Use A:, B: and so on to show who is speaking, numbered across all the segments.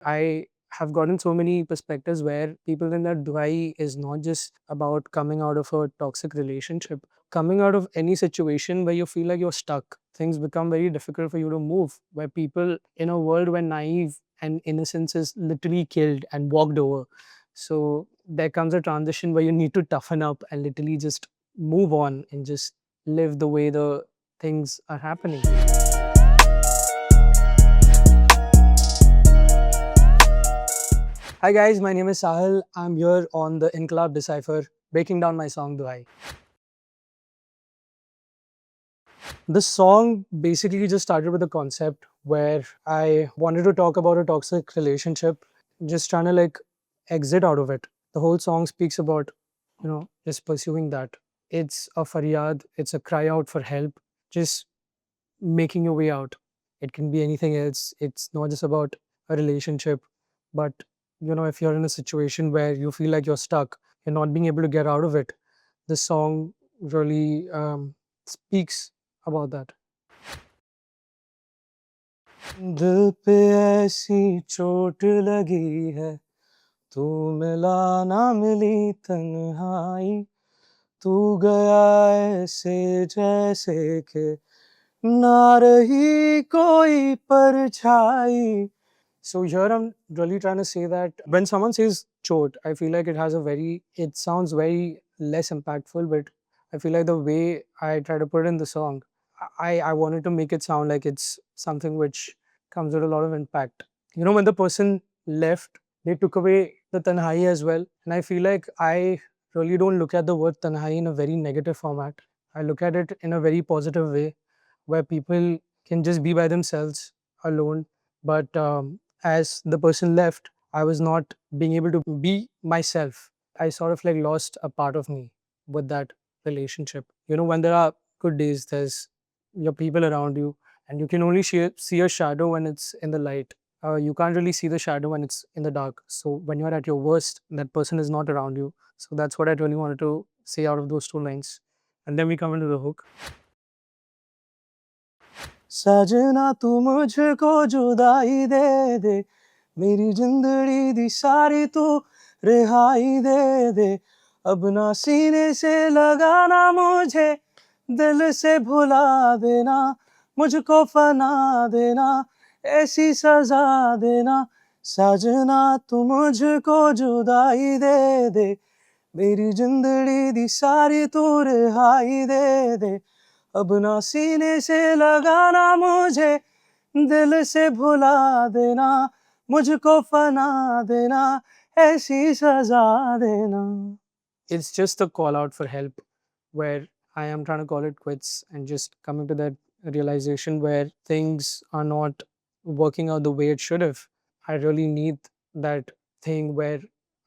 A: I have gotten so many perspectives where people think that Duhaai is not just about coming out of a toxic relationship, coming out of any situation where you feel like you're stuck. Things become very difficult for you to move, where people in a world where naive and innocence is literally killed and walked over. So there comes a transition where you need to toughen up and literally just move on and just live the way the things are happening. Hi guys, my name is Saahel. I'm here on the Inqalab Decypher, breaking down my song Duhaai. The song basically just started with a concept where I wanted to talk about a toxic relationship, just trying to exit out of it. The whole song speaks about, just pursuing that. It's a faryad, it's a cry out for help, just making your way out. It can be anything else. It's not just about a relationship, but if you're in a situation where you feel like you're stuck, you're not being able to get out of it, the song really speaks about that. दिल पे ऐसी चोट लगी है तू मिला ना मिली तन्हाई तू गया ऐसे जैसे कि ना रही कोई परछाई. So here I'm really trying to say that when someone says chot, I feel like it sounds very less impactful, but I feel like the way I try to put it in the song, I wanted to make it sound like it's something which comes with a lot of impact. When the person left, they took away the tanhai as well. And I feel like I really don't look at the word tanhai in a very negative format. I look at it in a very positive way where people can just be by themselves alone. But as the person left, I was not being able to be myself. I sort of lost a part of me with that relationship. When there are good days, there's your people around you, and you can only see a shadow when it's in the light. You can't really see the shadow when it's in the dark. So when you're at your worst, that person is not around you. So that's what I really wanted to say out of those two lines. And then we come into the hook. सजना तू मुझको जुदाई दे दे मेरी जिंदड़ी दी सारी तू रिहाई दे दे अब ना सीने से लगाना मुझे दिल से भुला देना मुझको फना देना ऐसी सजा देना सजना तू मुझको जुदाई दे दे मेरी जिंदड़ी दी सारी तू रिहाई दे दे अब ना सीने से लगाना मुझे दिल से भुला देना मुझको फना देना ऐसी सजा देना. It's just a call out for help where I am trying to call it quits and just coming to that realization where things are not working out the way it should have. I really need that thing where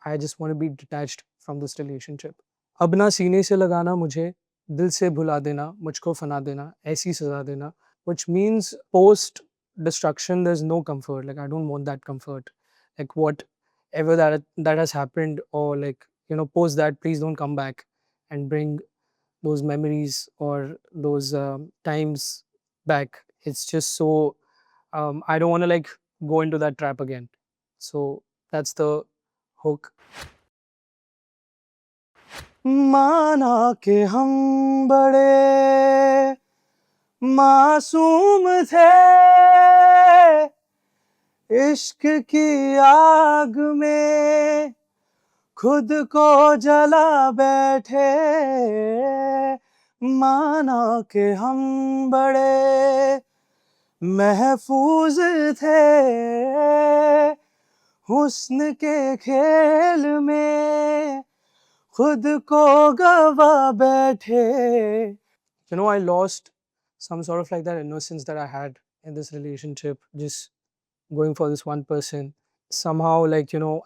A: I just want to be detached from this relationship. अब ना सीने से लगाना मुझे दिल से भुला देना मुझको फना देना ऐसी सजा देना, which means post destruction there's no comfort. I don't want that comfort. Whatever that has happened, or post that, please don't come back and bring those memories or those times back. It's just so I don't want to go into that trap again. So that's the hook. माना कि हम बड़े मासूम थे इश्क की आग में खुद को जला बैठे माना कि हम बड़े महफूज थे हुस्न के खेल में खुद को गवा बैठे. I lost some sort of that innocence that I had in this relationship, just going for this one person. Somehow,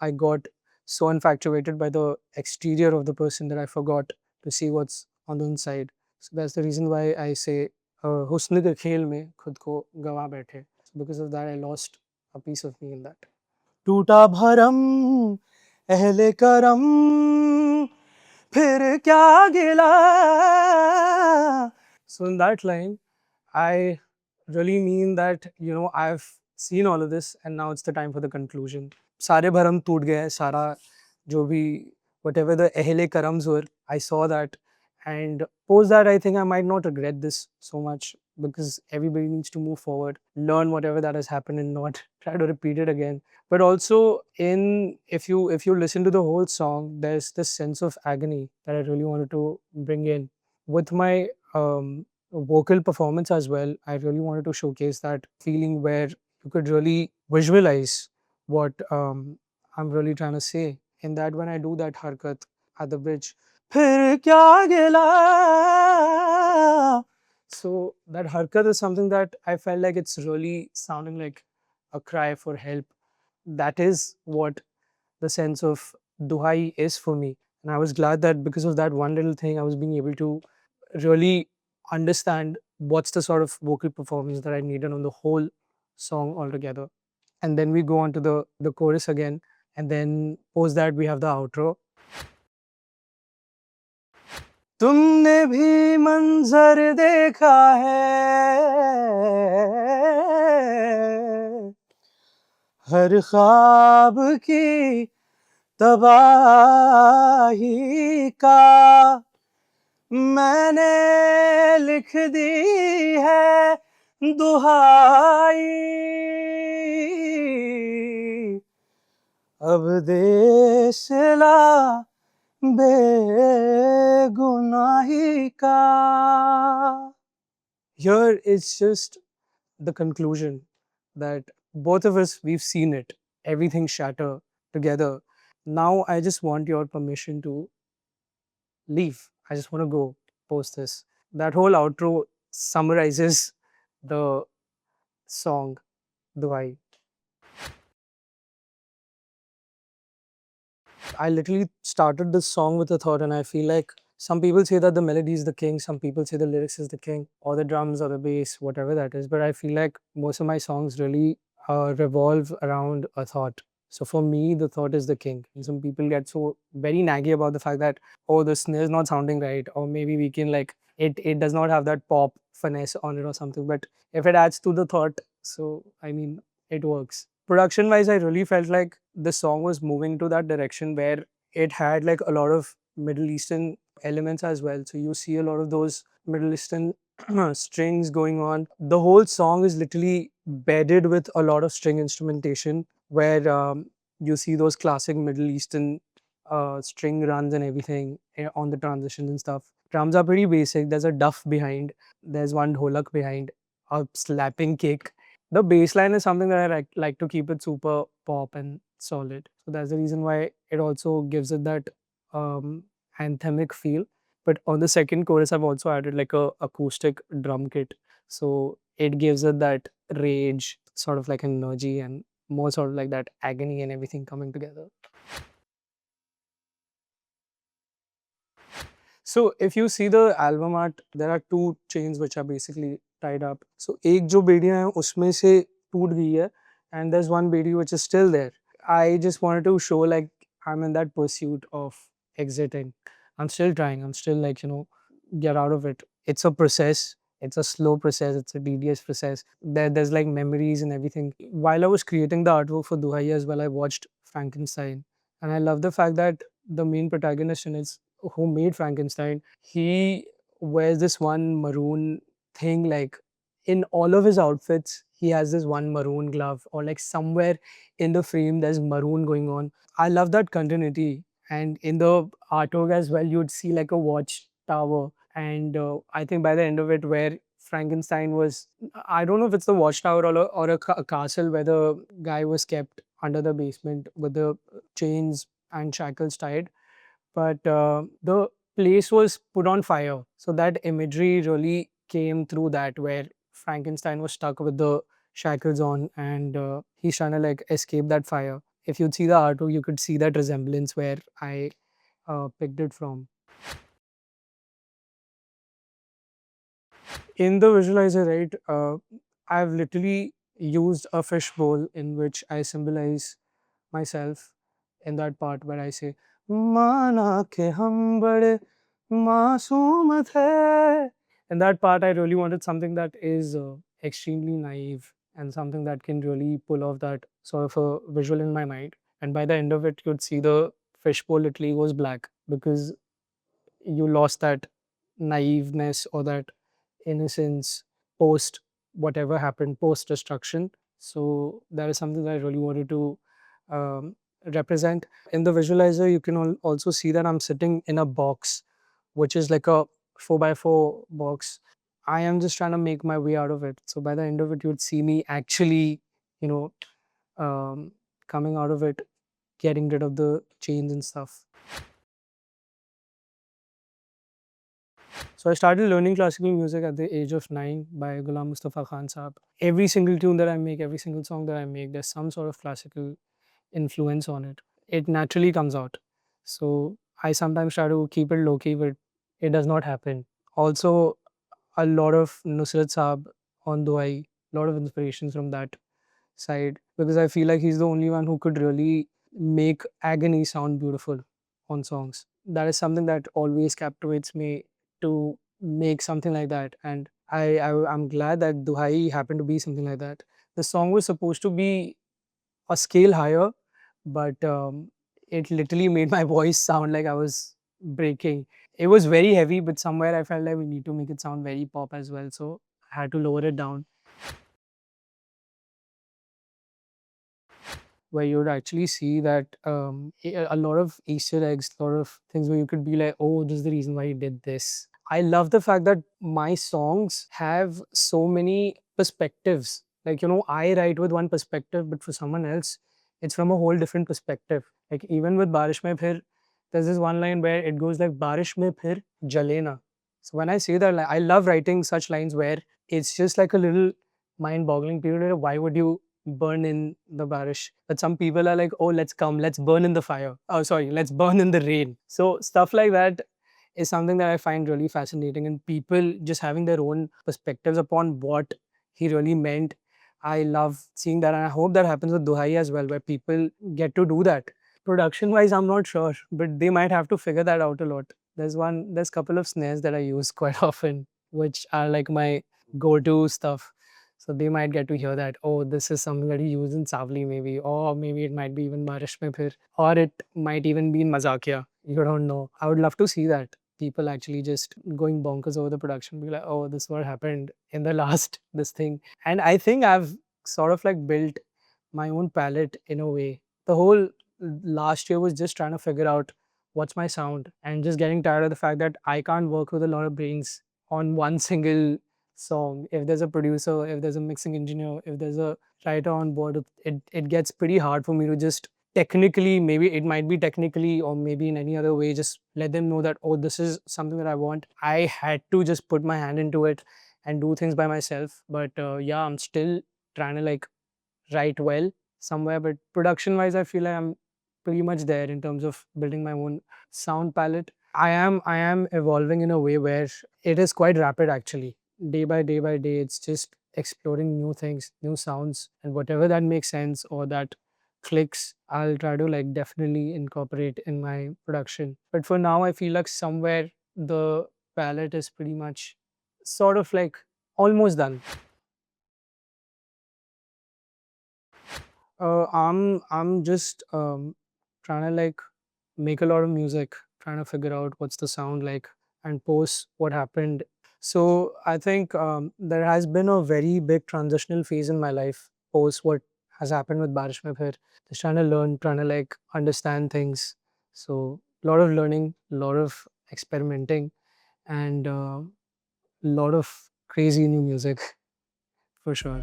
A: I got so infatuated by the exterior of the person that I forgot to see what's on the inside. So that's the reason why I say, "Husn ke khel mein khud ko gawa baithe." So because of that, I lost a piece of me in that. टूटा भरम अहले करम फिर क्या गिला. So in that line, I really mean that I've seen all of this, and now it's the time for the conclusion. सारे भरम टूट गए हैं, सारा जो भी whatever the ehle karams were, I saw that, and post that I think I might not regret this so much, because everybody needs to move forward, learn whatever that has happened and not try to repeat it again. But also, in if you listen to the whole song, there's this sense of agony that I really wanted to bring in with my vocal performance as well. I really wanted to showcase that feeling where you could really visualize what I'm really trying to say. In that, when I do that harkat at the bridge, "फिर क्या गिला?" So that harkat is something that I felt like it's really sounding like a cry for help. That is what the sense of Duhaai is for me. And I was glad that because of that one little thing, I was being able to really understand what's the sort of vocal performance that I needed on the whole song altogether. And then we go on to the chorus again, and then post that we have the outro. तुमने भी मंजर देखा है, हर ख्वाब की तबाही का मैंने लिख दी है दुहाई, अब दे सिला बेगुनाही का. Here is just the conclusion that both of us, we've seen it, everything shatter together. Now I just want your permission to leave. I just want to go post this. That whole outro summarizes the song Duhai. I literally started this song with a thought, and I feel like some people say that the melody is the king, some people say the lyrics is the king, or the drums or the bass, whatever that is. But I feel like most of my songs really revolve around a thought. So for me, the thought is the king. And some people get so very naggy about the fact that, oh, the snare is not sounding right, or maybe we can like it does not have that pop finesse on it or something. But if it adds to the thought, so I mean, it works. Production wise, I really felt like the song was moving to that direction where it had like a lot of Middle Eastern elements as well. So you see a lot of those Middle Eastern strings going on. The whole song is literally bedded with a lot of string instrumentation where you see those classic Middle Eastern string runs and everything on the transitions and stuff. Drums are pretty basic. There's a duff behind, there's one dholak behind, a slapping kick. The bass line is something that I like to keep it super pop and solid. So that's the reason why it also gives it that anthemic feel. But on the second chorus, I've also added like a acoustic drum kit. So it gives it that rage, sort of like energy, and more sort of like that agony and everything coming together. So if you see the album art, there are two chains which are basically tied up. So एक जो बेड़ियाँ हैं उसमें से टूट गई है, and there's one बेड़ी which is still there. I just wanted to show like I'm in that pursuit of exiting. I'm still trying. I'm still like, get out of it. It's a process. It's a slow process. It's a tedious process. There's like memories and everything. While I was creating the artwork for Duhai as well, I watched Frankenstein. And I love the fact that the main protagonist in it, who made Frankenstein, he wears this one maroon thing. Like in all of his outfits, he has this one maroon glove, or like somewhere in the frame there's maroon going on. I love that continuity. And in the artwork as well, you'd see like a watch tower. And I think by the end of it, where Frankenstein was, I don't know if it's the watchtower or a castle where the guy was kept under the basement with the chains and shackles tied, but the place was put on fire. So that imagery really came through that, where Frankenstein was stuck with the shackles on, and he's trying to like escape that fire. If you'd see the artwork, you could see that resemblance where I picked it from. In the visualizer, right, I've literally used a fishbowl in which I symbolize myself in that part where I say, "Mana ke hum bade masoom the." In that part, I really wanted something that is extremely naive and something that can really pull off that sort of a visual in my mind. And by the end of it, you'd see the fishbowl literally goes black because you lost that naiveness or that innocence post whatever happened post destruction. So that is something that I really wanted to um, represent. In the visualizer, you can also see that I'm sitting in a box, which is like a 4x4 box. I am just trying to make my way out of it. So by the end of it, you would see me actually, you know, um, coming out of it, getting rid of the chains and stuff. So I started learning classical music at the age of 9 by Ghulam Mustafa Khan Saab. Every single tune that I make, every single song that I make, there's some sort of classical influence on it. It naturally comes out. So I sometimes try to keep it low key, but it does not happen. Also, a lot of Nusrat Saab on Duhaai, a lot of inspirations from that side because I feel like he's the only one who could really make agony sound beautiful on songs. That is something that always captivates me to make something like that. And I'm glad that Duhai happened to be something like that. The song was supposed to be a scale higher, but it literally made my voice sound like I was breaking. It was very heavy, but somewhere I felt like we need to make it sound very pop as well. So I had to lower it down, where you would actually see that a lot of Easter eggs, a lot of things where you could be like, oh, this is the reason why he did this. I love the fact that my songs have so many perspectives. Like, I write with one perspective, but for someone else, it's from a whole different perspective. Like, even with Barish Mein Phir, there's this one line where it goes like, Barish Mein Phir Jalena. So when I say that, like, I love writing such lines where it's just like a little mind boggling period. Why would you burn in the barish? But some people are like, oh, let's burn in the fire. Oh, sorry, let's burn in the rain. So stuff like that is something that I find really fascinating, and people just having their own perspectives upon what he really meant. I love seeing that, and I hope that happens with Duhai as well, where people get to do that. Production wise, I'm not sure, but they might have to figure that out a lot. There's a couple of snares that I use quite often, which are like my go-to stuff. So they might get to hear that, oh, this is something that he used in Savli maybe, or maybe it might be even Barish Mein Phir, or it might even be in Mazakia. You don't know. I would love to see that. People actually just going bonkers over the production, be like, oh, this is what happened in the last, this thing. And I think I've sort of like built my own palette in a way. The whole last year was just trying to figure out what's my sound and just getting tired of the fact that I can't work with a lot of brains on one single song. If there's a producer, if there's a mixing engineer, if there's a writer on board, it gets pretty hard for me to just technically, maybe it might be technically or maybe in any other way, just let them know that, oh, this is something that I want. I had to just put my hand into it and do things by myself. But yeah, I'm still trying to like write well somewhere, but production wise, I feel like I'm pretty much there in terms of building my own sound palette. I am evolving in a way where it is quite rapid actually. Day by day, it's just exploring new things, new sounds, and whatever that makes sense or that clicks, I'll try to like definitely incorporate in my production. But for now, I feel like somewhere the palette is pretty much sort of like almost done. I'm just trying to like make a lot of music, trying to figure out what's the sound like and post what happened. So I think there has been a very big transitional phase in my life post what has happened with Barish Mein Phir. Just trying to learn, trying to like understand things. So a lot of learning, a lot of experimenting, and a lot of crazy new music for sure.